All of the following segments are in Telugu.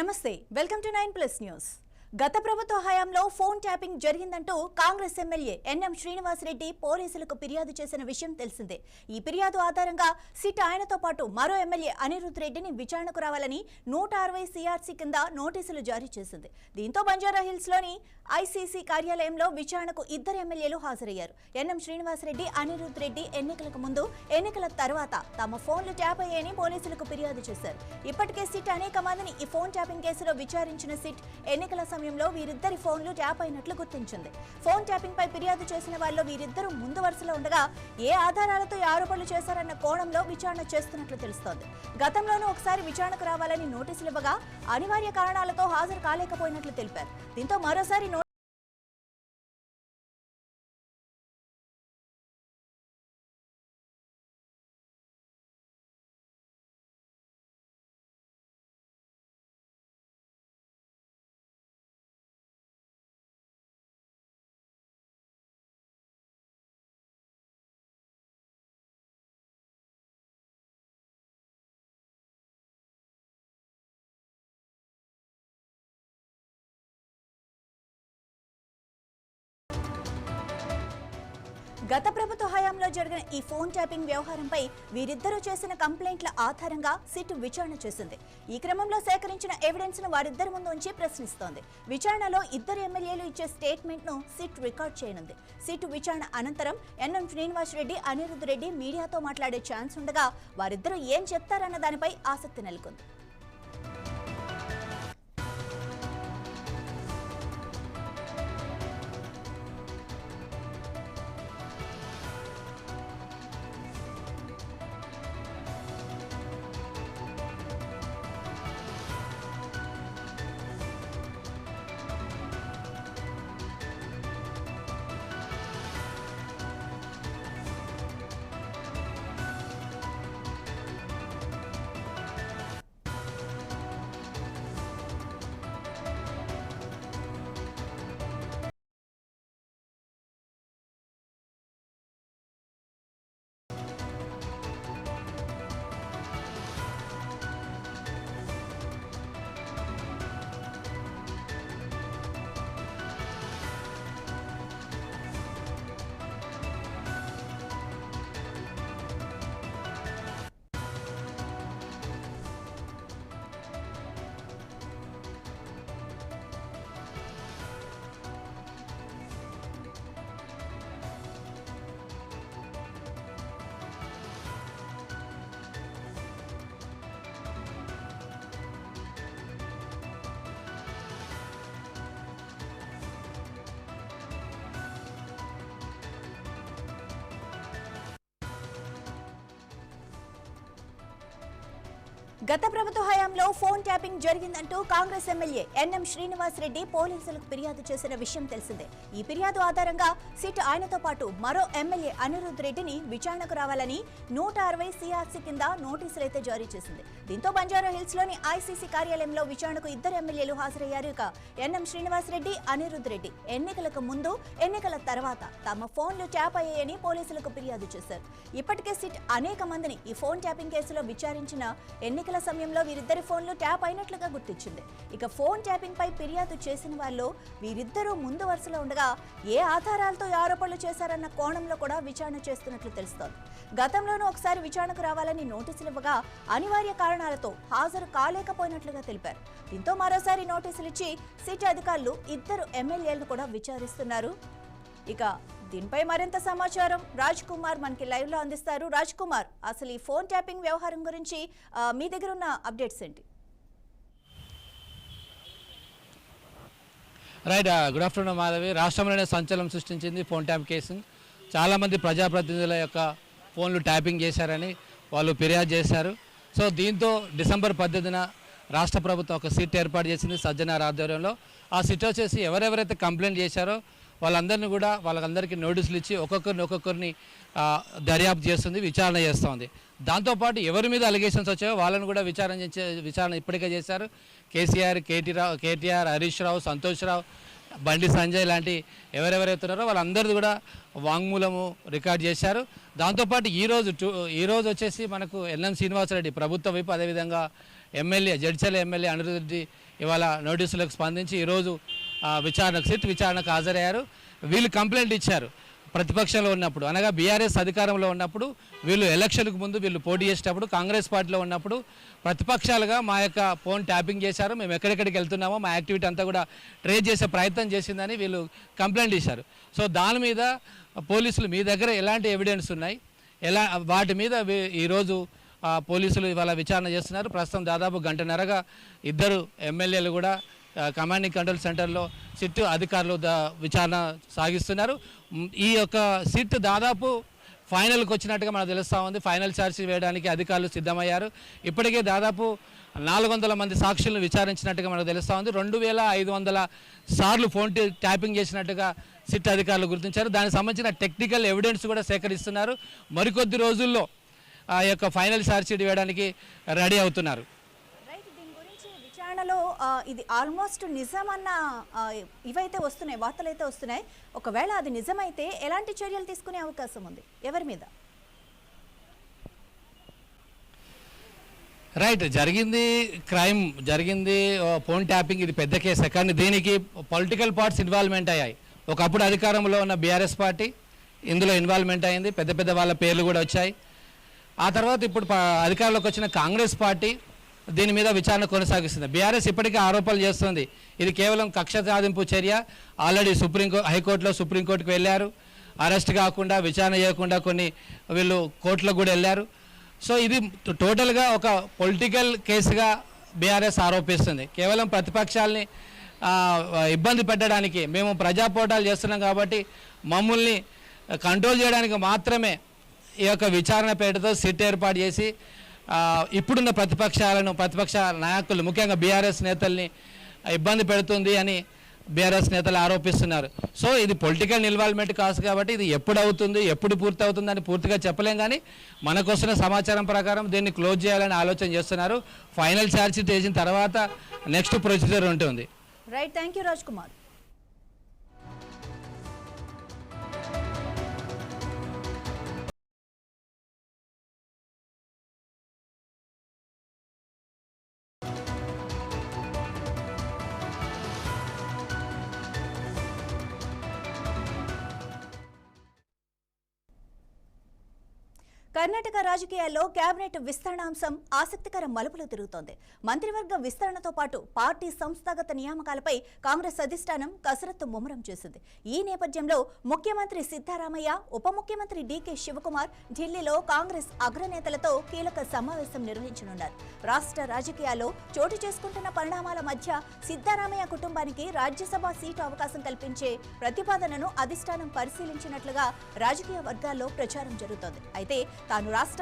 నమస్తే వెల్కమ్ టు 9+ న్యూస్। గత ప్రభుత్వ హయాంలో ఫోన్ ట్యాపింగ్ జరిగిందంటూ కాంగ్రెస్ ఎమ్మెల్యే ఎన్ఎం శ్రీనివాస్ రెడ్డి పోలీసులకు ఫిర్యాదు చేసిన విషయం తెలిసిందే। ఈ ఫిర్యాదు ఆధారంగా సిట్ ఆయనతో పాటు మరో ఎమ్మెల్యే అనిరుద్ రెడ్డిని విచారణకు రావాలని 160 సిఆర్సీ కింద నోటీసులు జారీ చేసింది। దీంతో బంజారా హిల్స్ లోని ఐసీసీ కార్యాలయంలో విచారణకు ఇద్దరు ఎమ్మెల్యేలు హాజరయ్యారు। ఎన్ఎం శ్రీనివాస్ రెడ్డి, అనిరుద్ రెడ్డి ఎన్నికలకు ముందు, ఎన్నికల తర్వాత తమ ఫోన్లు ట్యాప్ అయ్యాయని పోలీసులకు ఫిర్యాదు చేశారు। ఇప్పటికే సిట్ అనేక మందిని ఈ ఫోన్ ట్యాపింగ్ కేసులో విచారించిన సిట్ ఎన్నికల సమయంలో వీరిద్దరి ఫోన్లు ట్యాప్ అయినట్లు గుర్తించింది। ఫోన్ ట్యాపింగ్ పై ఫిర్యాదు చేసిన వారిలో వీరిద్దరూ ముందు వరుసలో ఉండగా ఏ ఆధారాలతో ఆరోపణలు చేశారన్న కోణంలో విచారణ చేస్తున్నట్లు తెలుస్తోంది। గతంలోనూ ఒకసారి విచారణకు రావాలని నోటీసులు ఇవ్వగా అనివార్య కారణాలతో హాజరు కాలేకపోయినట్లు తెలిపారు। దీంతో మరోసారి గత ప్రభుత్వ హయాంలో జరిగిన ఈ ఫోన్ ట్యాపింగ్ వ్యవహారంపై వీరిద్దరూ చేసిన కంప్లైంట్ల ఆధారంగా సిట్ విచారణ చేసింది। ఈ క్రమంలో సేకరించిన ఎవిడెన్స్ ను వారిద్దరి ముందు ఉంచి ప్రశ్నిస్తోంది। విచారణలో ఇద్దరు ఎమ్మెల్యేలు ఇచ్చే స్టేట్మెంట్ ను సిట్ రికార్డ్ చేయనుంది। సిట్ విచారణ అనంతరం ఎన్ఎం శ్రీనివాస్ రెడ్డి, అనిరుద్ రెడ్డి మీడియాతో మాట్లాడే ఛాన్స్ ఉండగా వారిద్దరూ ఏం చెప్తారన్న దానిపై ఆసక్తి నెలకొంది। గత ప్రభుత్వ హయాంలో ఫోన్ ట్యాపింగ్ జరిగిందంటూ కాంగ్రెస్ ఎమ్మెల్యే ఎన్ఎం శ్రీనివాస్ రెడ్డి పోలీసులకు ఫిర్యాదు చేసిన విషయం తెలిసిందే। ఈ ఫిర్యాదు ఆధారంగా సిట్ ఆయనతో పాటు మరో ఎమ్మెల్యే అనిరుద్ రెడ్డిని విచారణకు రావాలని 160 సిఆర్సీ కింద నోటీసులు అయితే జారీ చేసింది। దీంతో బంజారా హిల్స్ లోని ఐసీసీ కార్యాలయంలో విచారణకు ఇద్దరు ఎమ్మెల్యేలు హాజరయ్యారు। ఇక ఎన్ఎం శ్రీనివాస్ రెడ్డి, అనిరుద్ రెడ్డి ఎన్నికలకు ముందు, ఎన్నికల తర్వాత తమ ఫోన్లు ట్యాప్ అయ్యాయని పోలీసులకు ఫిర్యాదు చేశారు। ఇప్పటికే సిట్ అనేక మందిని ఈ ఫోన్ ట్యాపింగ్ కేసులో విచారించిన ఎన్నికల సమయంలో వీరిద్దరి ఫోన్లు ట్యాప్ అయినట్లుగా గుర్తించింది। ఇక ఫోన్ ట్యాపింగ్ పై ఫిర్యాదు చేసిన వాళ్ళు వీరిద్దరూ ముందు వరుసలో ఉండగా ఏ ఆధారాలతో ఆరోపణలు చేశారన్న కోణంలో కూడా విచారణ చేస్తున్నట్లు తెలుస్తోంది। గతంలోనూ ఒకసారి విచారణకు రావాలని నోటీసులు ఇవ్వగా అనివార్య కారణాలతో హాజరు కాలేకపోయినట్లుగా తెలిపారు। దీంతో మరోసారి నోటీసులు ఇచ్చి సిట్ అధికారులు ఇద్దరు ఎమ్మెల్యేలను కూడా విచారిస్తున్నారు। ఇక దీనిపై మరింత సమాచారం రాజ్ కుమార్ మనకి లైవ్ లో అందిస్తారు। రాజ్ కుమార్, అసలు ఈ ఫోన్ ట్యాపింగ్ వ్యవహారం గురించి మీ దగ్గర ఉన్న అప్డేట్స్ ఏంటి? Right, good afternoon Madhavi. రాష్ట్రంలోనే సంచలనం సృష్టించింది ఫోన్ ట్యాప్ కేసు. చాలామంది ప్రజాప్రతినిధుల యొక్క ఫోన్లు ట్యాపింగ్ చేశారని వాళ్ళు ఫిర్యాదు చేశారు। సో దీంతో డిసెంబర్ 18న రాష్ట్ర ప్రభుత్వం ఒక సిట్ ఏర్పాటు చేసింది సజ్జనార్ ఆధ్వర్యంలో। ఆ సిట్ వచ్చేసి ఎవరెవరైతే కంప్లైంట్ చేశారో వాళ్ళందరినీ కూడా వాళ్ళందరికీ నోటీసులు ఇచ్చి ఒక్కొక్కరిని దర్యాప్తు చేస్తుంది, విచారణ చేస్తుంది। దాంతోపాటు ఎవరి మీద అలిగేషన్స్ వచ్చాయో వాళ్ళని కూడా విచారణ ఇప్పటికే చేశారు। కేటీఆర్, హరీష్ రావు, సంతోష్ రావు, బండి సంజయ్ లాంటి ఎవరెవరైతే ఉన్నారో వాళ్ళందరిది కూడా వాంగ్మూలము రికార్డ్ చేశారు। దాంతోపాటు ఈరోజు వచ్చేసి మనకు ఎన్ఎం శ్రీనివాసరెడ్డి ప్రభుత్వ వైపు, అదేవిధంగా ఎమ్మెల్యే జడ్చర్ల ఎమ్మెల్యే అనిరుద్ రెడ్డి ఇవాళ నోటీసులకు స్పందించి ఈరోజు సిట్ విచారణకు హాజరయ్యారు. వీళ్ళు కంప్లైంట్ ఇచ్చారు ప్రతిపక్షంలో ఉన్నప్పుడు, అనగా బీఆర్ఎస్ అధికారంలో ఉన్నప్పుడు, వీళ్ళు ఎలక్షన్కు ముందు వీళ్ళు పోటీ చేసేటప్పుడు కాంగ్రెస్ పార్టీలో ఉన్నప్పుడు ప్రతిపక్షాలుగా మా యొక్క ఫోన్ ట్యాపింగ్ చేశారు, మేము ఎక్కడెక్కడికి వెళ్తున్నామో మా యాక్టివిటీ అంతా కూడా ట్రేస్ చేసే ప్రయత్నం చేసిందని వీళ్ళు కంప్లైంట్ ఇచ్చారు. సో దాని మీద పోలీసులు మీ దగ్గర ఎలాంటి ఎవిడెన్స్ ఉన్నాయి, వాటి మీద ఈరోజు పోలీసులు ఇవాళ విచారణ చేస్తున్నారు. ప్రస్తుతం దాదాపు గంటన్నరగా ఇద్దరు ఎమ్మెల్యేలు కూడా కమాండింగ్ కంట్రోల్ సెంటర్లో సిట్ అధికారులు విచారణ సాగిస్తున్నారు. ఈ యొక్క సిట్ దాదాపు ఫైనల్కి వచ్చినట్టుగా మనకు తెలుస్తూ ఉంది. ఫైనల్ ఛార్జ్ వేయడానికి అధికారులు సిద్ధమయ్యారు. ఇప్పటికే దాదాపు 400 మంది సాక్షులను విచారించినట్టుగా మనకు తెలుస్తూ ఉంది. 2500 సార్లు ఫోన్ ట్యాపింగ్ చేసినట్టుగా సిట్ అధికారులు గుర్తించారు. దానికి సంబంధించిన టెక్నికల్ ఎవిడెన్స్ కూడా సేకరిస్తున్నారు. మరికొద్ది రోజుల్లో ఆ యొక్క ఫైనల్ ఛార్జ్ షీట్ వేయడానికి రెడీ అవుతున్నారు. విచారణలో ఇది ఆల్మోస్ట్ నిజమన్న ఇవైతే వస్తున్నాయి, వార్తలు అయితే వస్తున్నాయి. ఒకవేళ అది నిజమైతే ఎలాంటి చర్యలు తీసుకునే అవకాశం ఉంది, ఎవరి మీద? రైట్, క్రైమ్ జరిగింది, ఫోన్ ట్యాపింగ్, ఇది పెద్ద కేసు. కానీ దీనికి పొలిటికల్ పార్ట్స్ ఇన్వాల్వ్మెంట్ అయ్యాయి. ఒకప్పుడు అధికారంలో ఉన్న బీఆర్ఎస్ పార్టీ ఇందులో ఇన్వాల్వ్మెంట్ అయింది, పెద్ద పెద్ద వాళ్ళ పేర్లు కూడా వచ్చాయి. ఆ తర్వాత ఇప్పుడు అధికారంలోకి వచ్చిన కాంగ్రెస్ పార్టీ దీని మీద విచారణ కొనసాగిస్తుంది. బీఆర్ఎస్ ఇప్పటికే ఆరోపణలు చేస్తుంది, ఇది కేవలం కక్ష సాధింపు చర్య. ఆల్రెడీ హైకోర్టులో సుప్రీంకోర్టుకు వెళ్ళారు, అరెస్ట్ కాకుండా విచారణ చేయకుండా వీళ్ళు కోర్టులకు కూడా వెళ్ళారు. సో ఇది టోటల్గా ఒక పొలిటికల్ కేసుగా బీఆర్ఎస్ ఆరోపిస్తుంది. కేవలం ప్రతిపక్షాలని ఇబ్బంది పెట్టడానికి, మేము ప్రజా పోరాటాలు చేస్తున్నాం కాబట్టి మమ్మల్ని కంట్రోల్ చేయడానికి మాత్రమే ఈ యొక్క విచారణ పేరుతో సిట్ ఏర్పాటు చేసి ఇప్పుడున్న ప్రతిపక్ష నాయకులు, ముఖ్యంగా బీఆర్ఎస్ నేతల్ని ఇబ్బంది పెడుతుంది అని బీఆర్ఎస్ నేతలు ఆరోపిస్తున్నారు. సో ఇది పొలిటికల్ ఇన్వాల్వ్మెంట్ కాదు కాబట్టి ఇది ఎప్పుడు అవుతుంది, ఎప్పుడు పూర్తి అవుతుంది అని పూర్తిగా చెప్పలేం. కానీ మనకు వస్తున్న సమాచారం ప్రకారం దీన్ని క్లోజ్ చేయాలని ఆలోచన చేస్తున్నారు. ఫైనల్ ఛార్జ్ షీట్ వేసిన తర్వాత నెక్స్ట్ ప్రొసీజర్ ఉంటుంది. Right, thank you Raj Kumar. Karnataka రాజకీయాల్లో కేబినెట్ విస్తరణ అంశం ఆసక్తికర మలుపులు తిరుగుతోంది. మంత్రివర్గ విస్తరణతో పాటు పార్టీ సంస్థాగత నియామకాలపై కాంగ్రెస్ అధిష్టానం కసరత్తు ముమ్మరం చేసింది. ఈ నేపథ్యంలో ముఖ్యమంత్రి సిద్ధరామయ్య, ఉప ముఖ్యమంత్రి డీకే శివకుమార్ ఢిల్లీలో కాంగ్రెస్ అగ్రనేతలతో కీలక సమావేశం నిర్వహించనున్నారు. రాష్ట్ర రాజకీయాల్లో చోటు చేసుకుంటున్న పరిణామాల మధ్య సిద్ధరామయ్య కుటుంబానికి రాజ్యసభ సీటు అవకాశం కల్పించే ప్రతిపాదనను అధిష్టానం పరిశీలించినట్లుగా రాజకీయ వర్గాల్లో ప్రచారం జరుగుతోంది. అయితే తాను రాష్ట్ర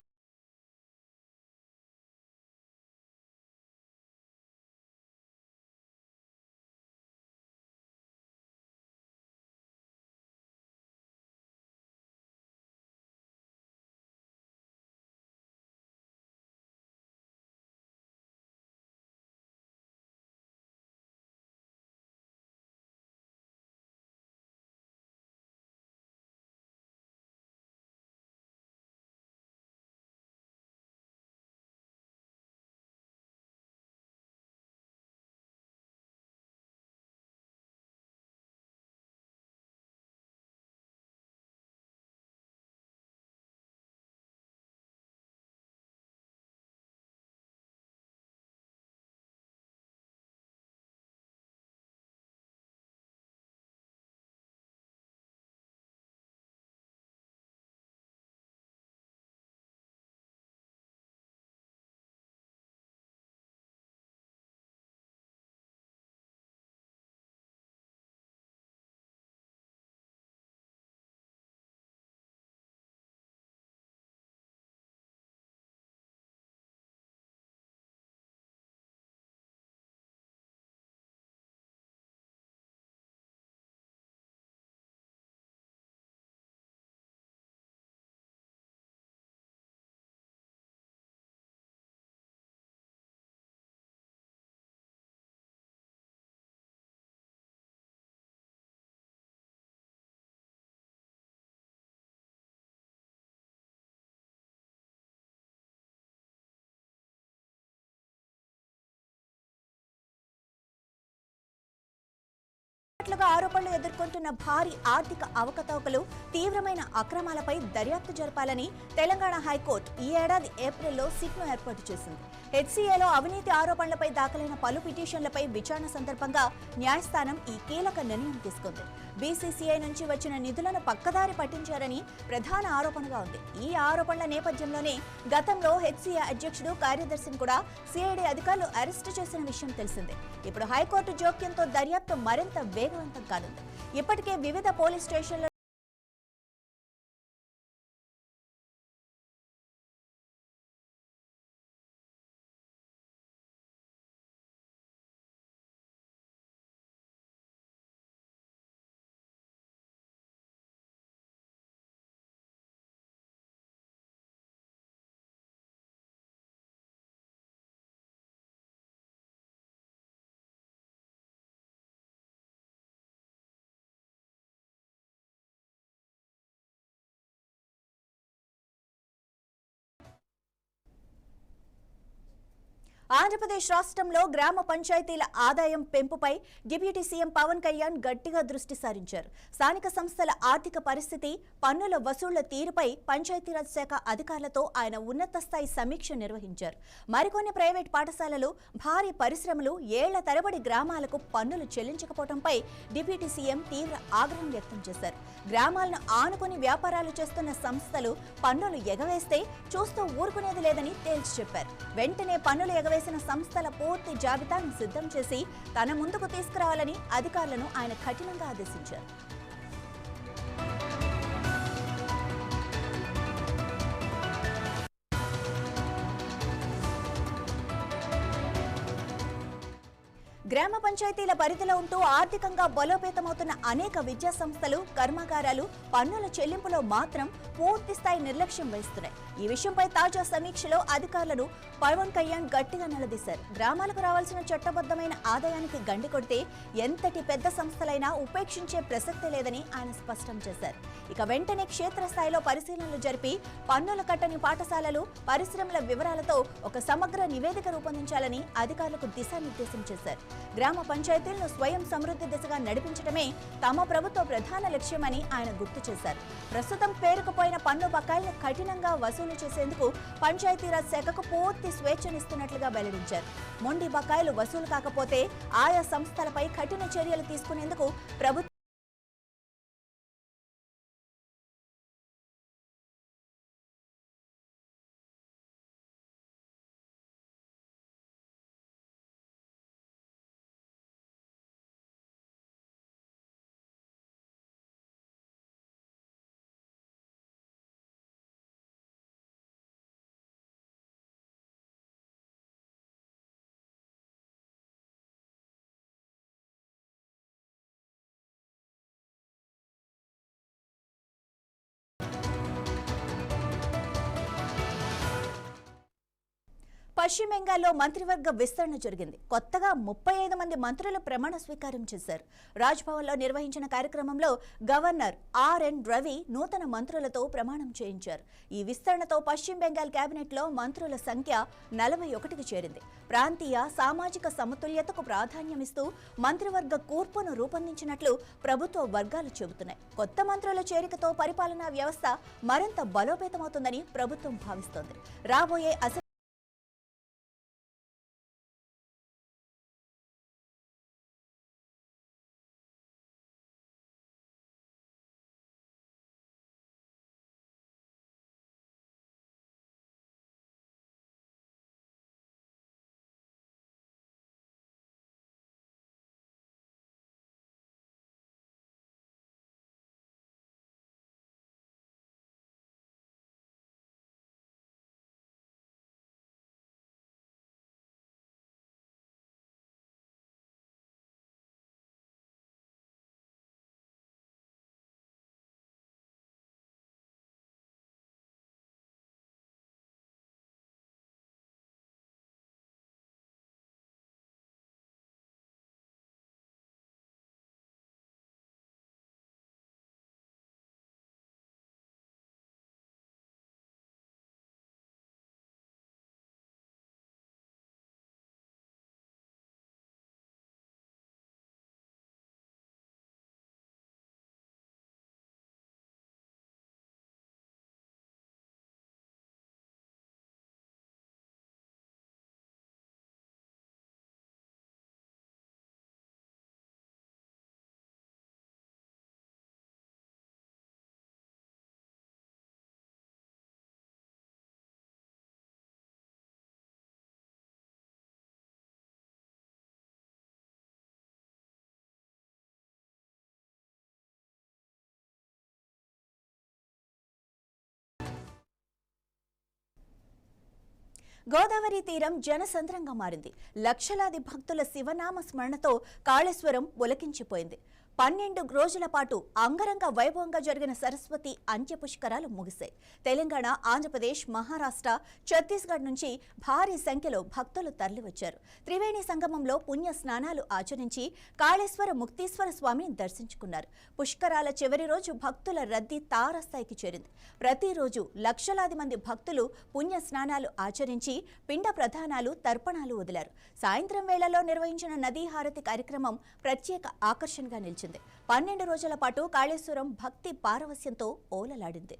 ఆరోపణలు ఎదుర్కొంటున్న భారీ ఆర్థిక అవకతవకలు, తీవ్రమైన అక్రమాలపై దర్యాప్తు జరపాలని తెలంగాణ హైకోర్టు ఈ ఏడాది ఏప్రిల్లో సిట్ను ఏర్పాటు చేసింది. హెచ్సీఏలో అవినీతి ఆరోపణలపై దాఖలైన పలు పిటిషన్లపై విచారణ సందర్భంగా న్యాయస్థానం ఈ కీలక నిర్ణయం తీసుకుంది. బీసీసీఐ నుంచి వచ్చిన నిధులను పక్కదారి పట్టించారని ప్రధాన ఆరోపణగా ఉంది. ఈ ఆరోపణల నేపథ్యంలోనే గతంలో హెచ్సీఏ అధ్యక్షుడు, కార్యదర్శిని కూడా సిఐడి అధికారులు అరెస్టు చేసిన విషయం తెలిసిందే. ఇప్పుడు హైకోర్టు జోక్యంతో దర్యాప్తు మరింత వేగవంతం కానుంది. ఇప్పటికే వివిధ పోలీస్ స్టేషన్ల ఆంధ్రప్రదేశ్ రాష్ట్రంలో గ్రామ పంచాయతీల ఆదాయం పెంపుపై డిప్యూటీ సీఎం పవన్ కళ్యాణ్ గట్టిగా దృష్టి సారించారు. స్థానిక సంస్థల ఆర్థిక పరిస్థితి, పన్నుల వసూళ్ల తీరుపై పంచాయతీరాజ్ శాఖ అధికారులతో ఆయన ఉన్నత స్థాయి సమీక్ష నిర్వహించారు. మరికొన్ని ప్రైవేట్ పాఠశాలలు, భారీ పరిశ్రమలు ఏళ్ల తరబడి గ్రామాలకు పన్నులు చెల్లించకపోవడంపై డిప్యూటీ సీఎం తీవ్ర ఆగ్రహం వ్యక్తం చేశారు. గ్రామాలను ఆనుకుని వ్యాపారాలు చేస్తున్న సంస్థలు పన్నులు ఎగవేస్తే చూస్తూ ఊరుకునేది లేదని తేల్చి చెప్పారు. వెంటనే పన్నులు ఎగవేసిన సంస్థల పూర్తి జాబితాను సిద్ధం చేసి తన ముందుకు తీసుకురావాలని అధికారులను ఆయన కఠినంగా ఆదేశించారు. గ్రామ పంచాయతీల పరిధిలో ఉంటూ ఆర్థికంగా బలోపేతమవుతున్న అనేక విద్యా సంస్థలు, కర్మాగారాలు పన్నుల చెల్లింపులో మాత్రం పూర్తి స్థాయి నిర్లక్ష్యం వహిస్తున్నాయి. ఈ విషయంపై తాజా సమీక్షలో అధికారులను పవన్ కళ్యాణ్ గట్టిగా నిలదీశారు. గ్రామాలకు రావాల్సిన చట్టబద్ధమైన ఆదాయానికి గండి కొడితే ఎంతటి పెద్ద సంస్థలైనా ఉపేక్షించే ప్రసక్తే లేదని ఆయన స్పష్టం చేశారు. ఇక వెంటనే క్షేత్రస్థాయిలో పరిశీలనలు జరిపి పన్నులు కట్టని పాఠశాలలు, పరిశ్రమల వివరాలతో ఒక సమగ్ర నివేదిక రూపొందించాలని అధికారులకు దిశానిర్దేశం చేశారు. గ్రామ పంచాయతీలను స్వయం సమృద్ధి దిశగా నడిపించడమే తమ ప్రభుత్వ ప్రధాన లక్ష్యమని ఆయన గుర్తు చేశారు. ప్రస్తుతం పేరుకుపోయిన పన్ను బకాయిలను కఠినంగా వసూలు చేసేందుకు పంచాయతీరాజ్ శాఖకు పూర్తి స్వేచ్ఛనిస్తున్నట్లుగా వెల్లడించారు. మొండి బకాయిలు వసూలు కాకపోతే ఆయా సంస్థలపై కఠిన చర్యలు తీసుకునేందుకు ప్రభుత్వం పశ్చిమ బెంగాల్లో మంత్రివర్గ విస్తరణ జరిగింది. కొత్తగా 35 మంది మంత్రులు ప్రమాణ స్వీకారం చేశారు. రాజ్భవన్లో నిర్వహించిన కార్యక్రమంలో గవర్నర్ ఆర్ఎన్ రవి నూతన మంత్రులతో ప్రమాణం చేయించారు. ఈ విస్తరణతో పశ్చిమ బెంగాల్ కేబినెట్లో మంత్రుల సంఖ్య 41కి చేరింది. ప్రాంతీయ, సామాజిక సమతుల్యతకు ప్రాధాన్యమిస్తూ మంత్రివర్గ కూర్పును రూపొందించినట్లు ప్రభుత్వ వర్గాలు చెబుతున్నాయి. కొత్త మంత్రుల చేరికతో పరిపాలనా వ్యవస్థ మరింత బలోపేతమవుతుందని ప్రభుత్వం భావిస్తోంది. రాబోయే గోదావరి తీరం జనసంద్రంగా మారింది. లక్షలాది భక్తుల శివనామ స్మరణతో కాళేశ్వరం పులకించిపోయింది. 12 రోజుల పాటు అంగరంగ వైభవంగా జరిగిన సరస్వతి అంత్య పుష్కరాలు ముగిశాయి. తెలంగాణ, ఆంధ్రప్రదేశ్, మహారాష్ట్ర, ఛత్తీస్గఢ్ నుంచి భారీ సంఖ్యలో భక్తులు తరలివచ్చారు. త్రివేణి సంగమంలో పుణ్య స్నానాలు ఆచరించి కాళేశ్వర ముక్తీశ్వర స్వామిని దర్శించుకున్నారు. పుష్కరాల చివరి రోజు భక్తుల రద్దీ తారస్థాయికి చేరింది. ప్రతిరోజు లక్షలాది మంది భక్తులు పుణ్య స్నానాలు ఆచరించి పిండ ప్రదానాలు, తర్పణాలు వదిలారు. సాయంత్రం వేళలో నిర్వహించిన నదీ హారతి కార్యక్రమం ప్రత్యేక ఆకర్షణగా నిలిచింది. 12 రోజుల పాటు కాళేశ్వరం భక్తి పారవస్యంతో ఓలలాడింది.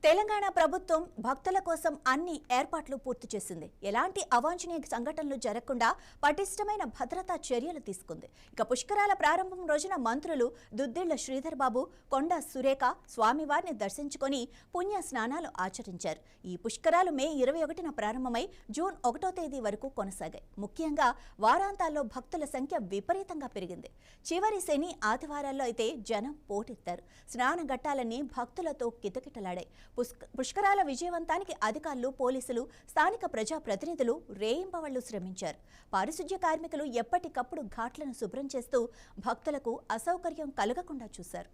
తెలంగాణ ప్రభుత్వం భక్తుల కోసం అన్ని ఏర్పాట్లు పూర్తి చేసింది. ఎలాంటి అవాంఛనీయ సంఘటనలు జరగకుండా పటిష్టమైన భద్రతా చర్యలు తీసుకుంది. ఇక పుష్కరాల ప్రారంభం రోజున మంత్రులు దుద్దిళ్ల శ్రీధర్ బాబు, కొండా సురేఖ స్వామివారిని దర్శించుకొని పుణ్య స్నానాలు ఆచరించారు. ఈ పుష్కరాలు మే 21న ప్రారంభమై జూన్ 1వ తేదీ వరకు కొనసాగాయి. ముఖ్యంగా వారాంతాల్లో భక్తుల సంఖ్య విపరీతంగా పెరిగింది. చివరి శని, ఆదివారాల్లో అయితే జనం పోటెత్తారు. స్నాన ఘట్టాలన్నీ భక్తులతో కిటకిటలాడాయి. పుష్కరాల విజయవంతానికి అధికారులు, పోలీసులు, స్థానిక ప్రజాప్రతినిధులు రేయింబవళ్లు శ్రమించారు. పారిశుధ్య కార్మికులు ఎప్పటికప్పుడు ఘాట్లను శుభ్రం చేస్తూ భక్తులకు అసౌకర్యం కలగకుండా చూశారు.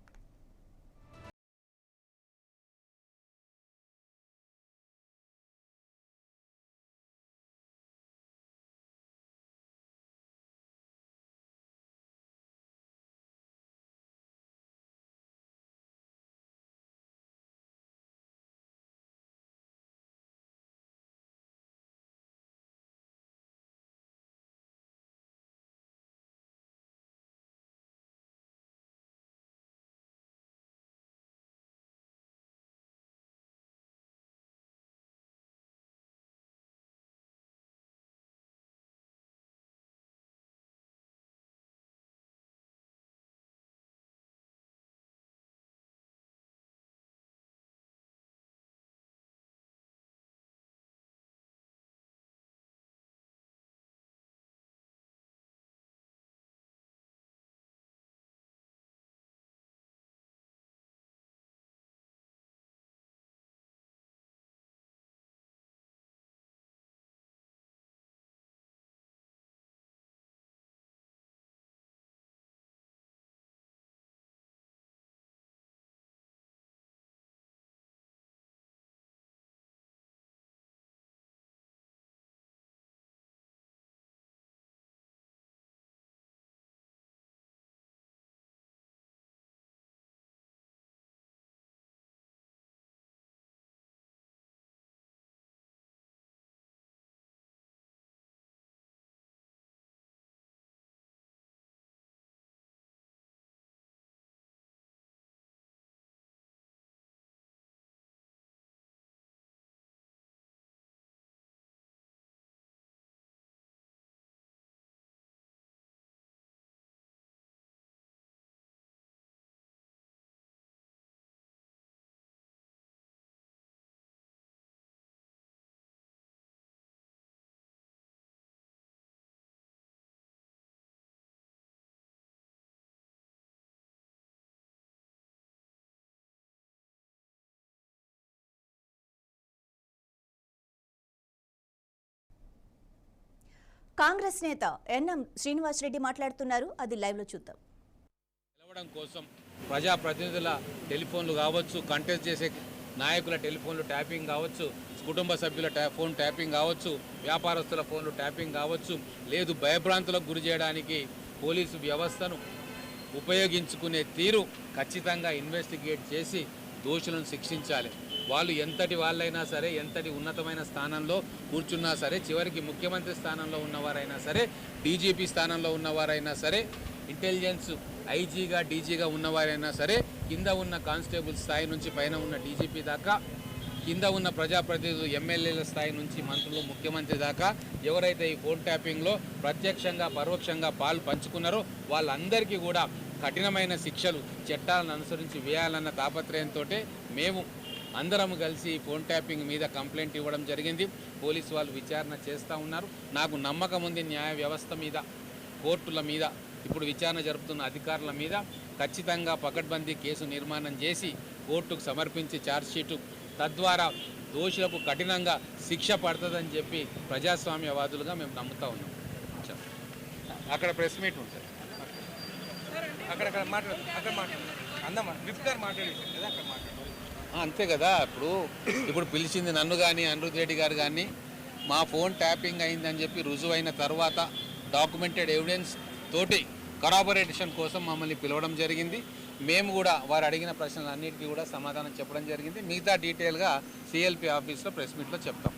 కాంగ్రెస్ నేత ఎన్ఎం శ్రీనివాసరెడ్డి మాట్లాడుతున్నారు. అది లైవ్ లో చూద్దాం. గెలవడం కోసం ప్రజాప్రతినిధుల టెలిఫోన్లు కావచ్చు, కంటెస్ట్ చేసే నాయకుల టెలిఫోన్లు ట్యాపింగ్ కావచ్చు, కుటుంబ సభ్యుల ఫోన్ ట్యాపింగ్ కావచ్చు, వ్యాపారస్తుల ఫోన్లు ట్యాపింగ్ కావచ్చు, లేదు భయభ్రాంతులకు గురి చేయడానికి పోలీసు వ్యవస్థను ఉపయోగించుకునే తీరు ఖచ్చితంగా ఇన్వెస్టిగేట్ చేసి దోషులను శిక్షించాలి. వాళ్ళు ఎంతటి వాళ్ళైనా సరే, ఎంతటి ఉన్నతమైన స్థానంలో కూర్చున్నా సరే, చివరికి ముఖ్యమంత్రి స్థానంలో ఉన్నవారైనా సరే, డీజీపీ స్థానంలో ఉన్నవారైనా సరే, ఇంటెలిజెన్స్ ఐజీగా, డీజీగా ఉన్నవారైనా సరే, కింద ఉన్న కానిస్టేబుల్ స్థాయి నుంచి పైన ఉన్న డీజీపీ దాకా, కింద ఉన్న ప్రజాప్రతినిధులు, ఎమ్మెల్యేల స్థాయి నుంచి మంత్రులు, ముఖ్యమంత్రి దాకా ఎవరైతే ఈ ఫోన్ ట్యాపింగ్లో ప్రత్యక్షంగా పరోక్షంగా పాలు పంచుకున్నారో వాళ్ళందరికీ కూడా కఠినమైన శిక్షలు, చట్టాలను అనుసరించి వేయాలన్న తాపత్రయంతో మేము అందరం కలిసి ఫోన్ ట్యాపింగ్ మీద కంప్లైంట్ ఇవ్వడం జరిగింది. పోలీసు వాళ్ళు విచారణ చేస్తూ ఉన్నారు. నాకు నమ్మకం ఉంది న్యాయ వ్యవస్థ మీద, కోర్టుల మీద, ఇప్పుడు విచారణ జరుపుతున్న అధికారుల మీద ఖచ్చితంగా పకడ్బందీ కేసు నిర్మాణం చేసి కోర్టుకు సమర్పించి ఛార్జ్షీటు, తద్వారా దోషులకు కఠినంగా శిక్ష పడుతుందని చెప్పి ప్రజాస్వామ్యవాదులుగా మేము నమ్ముతా ఉన్నాం. అక్కడ ప్రెస్ మీట్ ఉంటుంది, అక్కడ అందమ్మా విప్ గారు మాట్లాడేసారు కదా, అక్కడ అంతే కదా. ఇప్పుడు పిలిచింది నన్ను కానీ అనిరుద్ రెడ్డి గారు కానీ మా ఫోన్ ట్యాపింగ్ అయిందని చెప్పి రుజువైన తర్వాత డాక్యుమెంటెడ్ ఎవిడెన్స్ తోటి కరాబొరేషన్ కోసం మమ్మల్ని పిలవడం జరిగింది. మేము కూడా వారు అడిగిన ప్రశ్నలన్నిటికీ కూడా సమాధానం చెప్పడం జరిగింది. మిగతా డీటెయిల్గా సిఎల్పి ఆఫీస్లో ప్రెస్ మీట్లో చెప్తాం.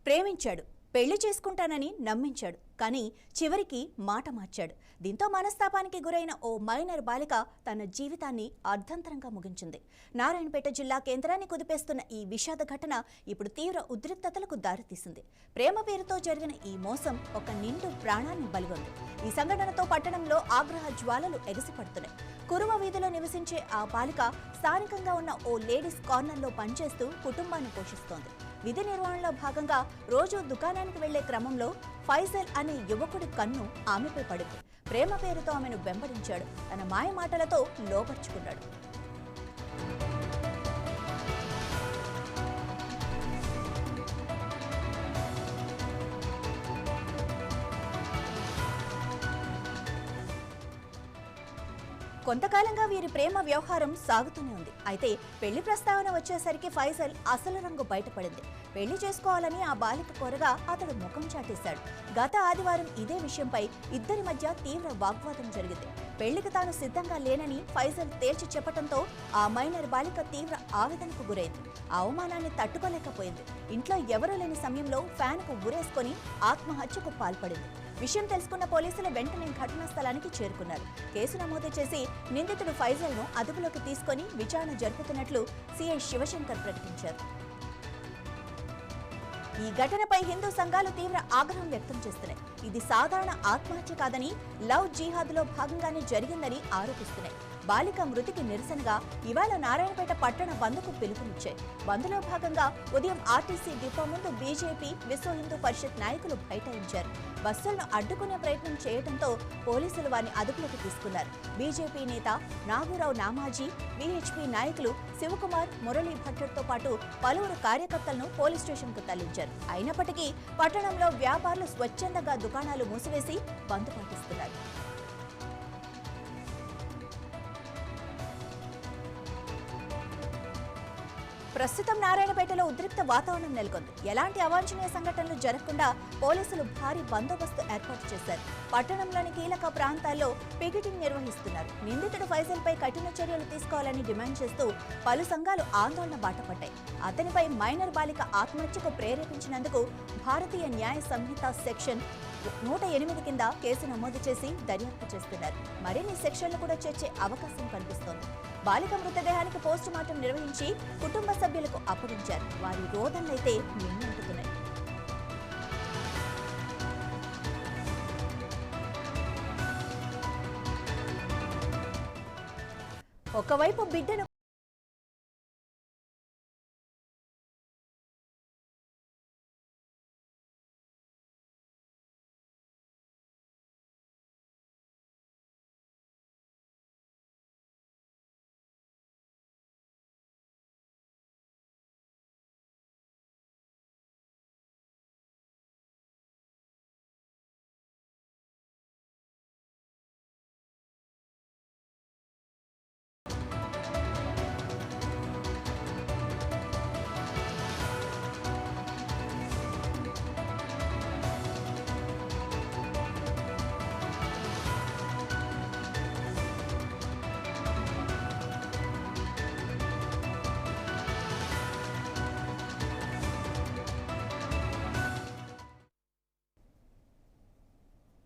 ప్రేమించాడు, పెళ్లి చేసుకుంటానని నమ్మించాడు, కానీ చివరికి మాట మార్చాడు. దీంతో మనస్తాపానికి గురైన ఓ మైనర్ బాలిక తన జీవితాన్ని అర్ధంతరంగా ముగించింది. నారాయణపేట జిల్లా కేంద్రాన్ని కుదిపేస్తున్న ఈ విషాద ఘటన ఇప్పుడు తీవ్ర ఉద్రిక్తతలకు దారితీసింది. ప్రేమ పేరుతో జరిగిన ఈ మోసం ఒక నిండు ప్రాణాన్ని బలిగొంది. ఈ సంఘటనతో పట్టణంలో ఆగ్రహ జ్వాలలు ఎగసిపడుతున్నాయి. కురువ వీధిలో నివసించే ఆ బాలిక స్థానికంగా ఉన్న ఓ లేడీస్ కార్నర్లో పనిచేస్తూ కుటుంబాన్ని పోషిస్తోంది. విధి నిర్వహణలో భాగంగా రోజు దుకాణానికి వెళ్లే క్రమంలో ఫైజల్ అనే యువకుడి కన్ను ఆమెపై పడింది. ప్రేమ పేరుతో ఆమెను వెంబడించాడు, తన మాయ మాటలతో లోపర్చుకున్నాడు. కొంతకాలంగా వీరి ప్రేమ వ్యవహారం సాగుతూనే ఉంది. అయితే పెళ్లి ప్రస్తావన వచ్చేసరికి ఫైజల్ అసలు రంగు బయటపడింది. పెళ్లి చేసుకోవాలని ఆ బాలిక కోరగా అతడు ముఖం చాటేశాడు. గత ఆదివారం ఇదే విషయంపై ఇద్దరి మధ్య తీవ్ర వాగ్వాదం జరిగింది. పెళ్లికి తాను సిద్ధంగా లేనని ఫైజల్ తేల్చి చెప్పడంతో ఆ మైనర్ బాలిక తీవ్ర ఆవేదనకు గురైంది. ఆ అవమానాన్ని తట్టుకోలేకపోయింది. ఇంట్లో ఎవరూ లేని సమయంలో ఫ్యాన్కు ఉరేసుకొని ఆత్మహత్యకు పాల్పడింది. విషయం తెలుసుకున్న పోలీసులు వెంటనే ఘటనా స్థలానికి చేరుకున్నారు. కేసు నమోదు చేసి నిందితుడు ఫైజల్ను అదుపులోకి తీసుకొని విచారణ జరుపుతున్నట్లు సిఐ శివశంకర్ ప్రకటించారు. ఈ ఘటనపై హిందూ సంఘాలు తీవ్ర ఆగ్రహం వ్యక్తం చేస్తున్నాయి. ఇది సాధారణ ఆత్మహత్య కాదని, లవ్ జిహాద్లో భాగంగానే జరిగిందని ఆరోపిస్తున్నాయి. బాలిక మృతికి నిరసనగా ఇవాళ నారాయణపేట పట్టణ బంద్కు పిలుపునిచ్చాయి. బంద్లో భాగంగా ఉదయం ఆర్టీసీ డిపో ముందు బీజేపీ, విశ్వ హిందూ పరిషత్ నాయకులు బైఠాయించారు. బస్సులను అడ్డుకునే ప్రయత్నం చేయడంతో పోలీసులు వారిని అదుపులోకి తీసుకున్నారు. బీజేపీ నేత నాగూరావు నామాజీ, వీహెచ్పీ నాయకులు శివకుమార్, మురళీ భట్టర్తో పాటు పలువురు కార్యకర్తలను పోలీస్ స్టేషన్కు తరలించారు. అయినప్పటికీ పట్టణంలో వ్యాపారులు స్వచ్ఛందంగా దుకాణాలు మూసివేసి బంద్ పాటిస్తున్నారు. ప్రస్తుతం నారాయణపేటలో ఉద్రిక్త వాతావరణం నెలకొంది. ఎలాంటి అవాంఛనీయ సంఘటనలు జరగకుండా పోలీసులు భారీ బందోబస్తు ఏర్పాటు చేశారు. పట్టణంలోని కీలక ప్రాంతాల్లో పికెటింగ్ నిర్వహిస్తున్నారు. నిందితుడు ఫైజల్పై కఠిన చర్యలు తీసుకోవాలని డిమాండ్ చేస్తూ పలు సంఘాలు ఆందోళన బాటపట్టాయి. అతనిపై మైనర్ బాలిక ఆత్మహత్యకు ప్రేరేపించినందుకు భారతీయ న్యాయ సంహిత సెక్షన్ 108 కింద కేసు నమోదు చేసి దర్యాప్తు చేస్తున్నారు. మరిన్ని సెక్షన్లు కూడా చేర్చే అవకాశం కనిపిస్తోంది. బాలిక మృతదేహానికి పోస్టు మార్టం నిర్వహించి కుటుంబ సభ్యులకు అప్పగించారు. వారి రోదనలైతే మిన్నంటున్నాయి. ఒకవైపు బిడ్డను